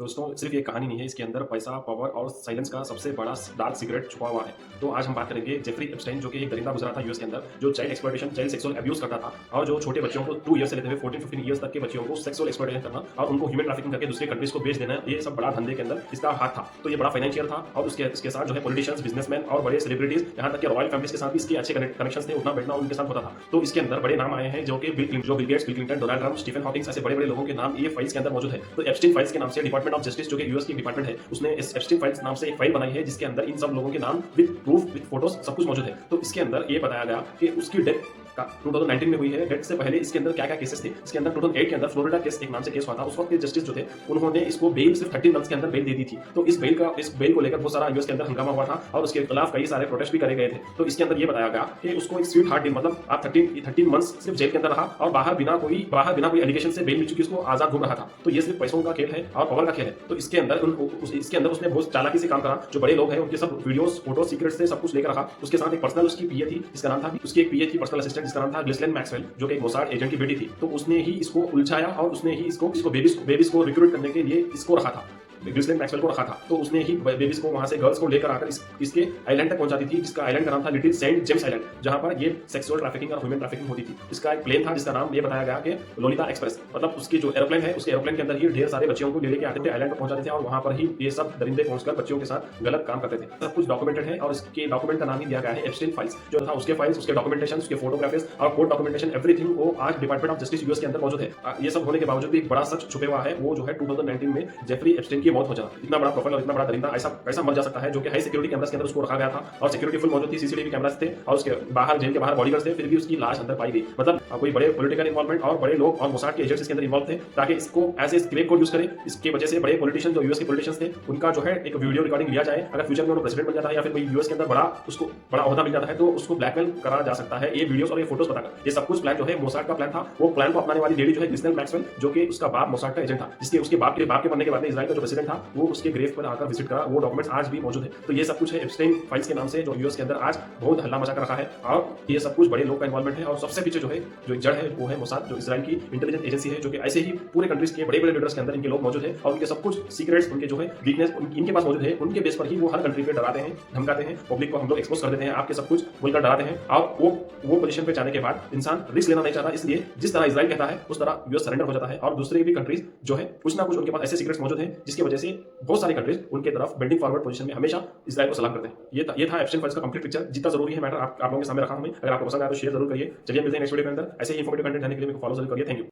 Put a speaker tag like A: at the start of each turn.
A: दोस्तों सिर्फ ये कहानी नहीं है, इसके अंदर पैसा, पावर और साइलेंस का सबसे बड़ा डार्क सीक्रेट छुपा हुआ है। तो आज हम बात करेंगे जेफरी एप्स्टाइन, जो कि एक दरिंदा गुजरा था यूएस के अंदर, जो child exploitation, child sexual abuse करता था और जो छोटे बच्चों को 2 ईयर से लेते हुए 14-15 ईयर्स तक के बच्चों को सेक्सुअल एक्सप्लॉयटेशन करना और उनको ह्यूमन ट्रैफिकिंग करके दूसरे कंट्रीज को बेच देना, ये सब बड़ा धंधे के अंदर इसका हाथ था। तो ये बड़ा फाइनेंशियल था और इसके साथ जो है पॉलिटिशियंस, बिजनेसमैन और बड़े सेलिब्रिटीज, यहाँ तक कि रॉयल फैमिलीज के साथ भी इसके अच्छे कनेक्शन थे, उठना बैठना उनके साथ होता था। तो इसके अंदर बड़े नाम आए हैं, जो कि Bill Gates, Bill Clinton, Donald Trump, Stephen Hawkins, ऐसे बड़े बड़े लोगों के नाम ये फाइल्स के अंदर मौजूद है। तो एप्स्टाइन फाइल्स के नाम से डिपार्टमेंट ऑफ जस्टिस, जो कि यूएस की डिपार्टमेंट है, उसने इस एप्स्टाइन फाइल्स नाम से एक फाइल बनाई है, जिसके अंदर इन सब लोगों के नाम विद प्रूफ, विद फोटोज, सब कुछ मौजूद है। तो इसके अंदर ये बताया गया कि उसकी डेथ 2019 में हुई है। डेथ से पहले इसके अंदर क्या क्या केसेस थे। इसके अंदर 2008 के अंदर फ्लोरिडा केस एक नाम से केस हुआ था। उस वक्त के जस्टिस जो थे, उन्होंने इसको बेल सिर्फ 13 मंथ्स के अंदर बेल दे दी थी। तो इस बेल को लेकर बहुत सारा यूएस के अंदर हंगामा हुआ था और उसके खिलाफ कई सारे प्रोटेस्ट भी करे गए थे। तो इसके अंदर ये बताया गया कि उसको एक स्वीट हार्ट डील, मतलब आप 13 मंथ्स सिर्फ जेल के अंदर रहा और बाहर बिना कोई एलिगेशन से बेल मिल चुकी, उसको आजाद घूम रहा था। तो ये सिर्फ पैसों का खेल है और पावर का खेल है। तो इसके अंदर उसने बहुत चालाकी से काम करा। जो बड़े लोग हैं उनके सब वीडियोस, फोटो, सीक्रेट्स से सब कुछ लेकर रखा। उसके साथ एक पर्सनल उसकी पीए थी, जिसका नाम था, उसकी एक पीए थी, पर्सनल असिस्टेंट, जिसका नाम था ग्लिसलैन मैक्सवेल, जो कि एक मोसाड एजेंट की बेटी थी। तो उसने ही इसको उलझाया और उसने ही इसको बेबीज को रिक्रूट करने के लिए इसको रखा था, ग्लिसलैन मैक्सवेल को रखा था। तो उसने ही बेबीज को वहां से, गर्ल्स को लेकर आकर इसके आइलैंड तक पहुंचाती थी, जिसका आइलैंड का नाम था लिटिल सेंट जेम्स आइलैंड, जहां पर ये सेक्सुअल ट्रैफिकिंग और ह्यूमन ट्रैफिकिंग होती थी। इसका एक प्लेन था, जिसका नाम ये बताया गया कि लोलिता एक्सप्रेस, मतलब उसकी जो एरोप्लेन है, उसके एरोप्लेन के अंदर ही ढेर सारे बच्चियों को लेके आते थे, आइलैंड पर पहुंचाते थे और वहां पर ही ये सब दरिंदे पहुंचकर बच्चियों के साथ गलत काम करते थे। सब कुछ डॉक्यूमेंटेड है और इसके डॉक्यूमेंट का नाम ही दिया गया है एप्स्टाइन फाइल्स। जो था उसके फाइल्स, उसके डॉक्यूमेंटेशन, उसके फोटोग्राफीज और कोर्ट डॉक्यूमेंटेशन, एवरीथिंग वो आज डिपार्टमेंट ऑफ जस्टिस यूएस के अंदर मौजूद है। ये सब होने के बावजूद भी एक बड़ा सच छुपे हुआ है, वो जो है 2019 में जेफरी एप्स्टाइन की मौत हो जाना। इतना बड़ा प्रोफाइल और इतना बड़ा दरिंदा ऐसा मर जा सकता है, जो कि हाई सिक्योरिटी कैमरास के अंदर उसको रखा गया था और सिक्योरिटी फुल मौजूद थी, सीसीटीवी कैमरास थे और उसके बाहर, जेल के बाहर बॉडीगार्ड्स थे, फिर भी उसकी लाश अंदर पाई गई। मतलब कोई बड़े पॉलिटिकल इन्वॉल्वमेंट और बड़े लोग और मोसाड के एजेंट्स इसके अंदर इन्वॉल्व थे, ताकि इसको as a scrap code use करें। इसकी वजह से बड़े पॉलिटिशियन, जो यूएस के पॉलिटिशियंस थे, उनका जो है एक वीडियो रिकॉर्डिंग लिया जाए। अगर फ्यूचर में उन्होंने प्रेसिडेंट बन जाता है या फिर कोई यूएस के अंदर उसको बड़ा ओहदा मिल जाता है, तो उसको ब्लैकमेल करा जा सकता है ये वीडियोस और ये फोटोज बताकर। ये सब कुछ प्लान जो है मोसाड का प्लान था। वो प्लान को अपनाने वाली लेडी जो है ग्लिसलैन मैक्सवेल, जो कि उसका बाप मोसाड का एजेंट था, जिसके उसके बाप के बनने के बाद में इजराइल का जो प्रेसिडेंट था, वो उसके ग्रेव पर आकर विजिट करा। वो डॉक्यूमेंट्स आज भी मौजूद है। तो ये सब कुछ है एप्स्टाइन फाइल्स के नाम से, जो यूएस के अंदर आज बहुत हल्ला मचा कर रखा है और ये सब कुछ बड़े लोग का इन्वॉल्वमेंट है। और सबसे पीछे जो है, जो जड़ है, वो है मोसाद, जो इजराइल की इंटेलिजेंस एजेंसी है, जो कि ऐसे ही पूरे कंट्रीज के बड़े बड़े लीडर्स के अंदर इनके लोग मौजूद है और उनके सब कुछ सीक्रेट्स, उनके जो है वीकनेस इनके पास मौजूद है। उनके बेस पर ही वो हर कंट्री पे डराते हैं, धमकाते हैं, पब्लिक को हम लोग एक्सपोज कर देते हैं, आपके सब कुछ बोलकर डराते हैं। और वो पोजीशन पे जाने के बाद इंसान रिस्क लेना नहीं चाहता, इसलिए जिस तरह इजराइल कहता है उस तरह यूएस सरेंडर हो जाता है और दूसरे भी कंट्रीज जो है कुछ ना कुछ उनके पास ऐसे सीक्रेट्स मौजूद हैं, जिसकी वजह से बहुत सारी कंट्रीज उनके तरफ बेंडिंग फॉरवर्ड पोजीशन में हमेशा इजराइल को सलाम करते हैं। ये था एप्स्टाइन फाइल्स का कंप्लीट पिक्चर। जितना जरूरी है मैटर आप लोगों के सामने रखा हमें। अगर आपको पसंद आया तो शेयर जरूर करिए। चलिए मिलते हैं नेक्स्ट वीडियो के अंदर। ऐसे ही इंफॉर्मेटिव कंटेंट जानने के लिए मेरे को फॉलो जरूर करिए। Thank you.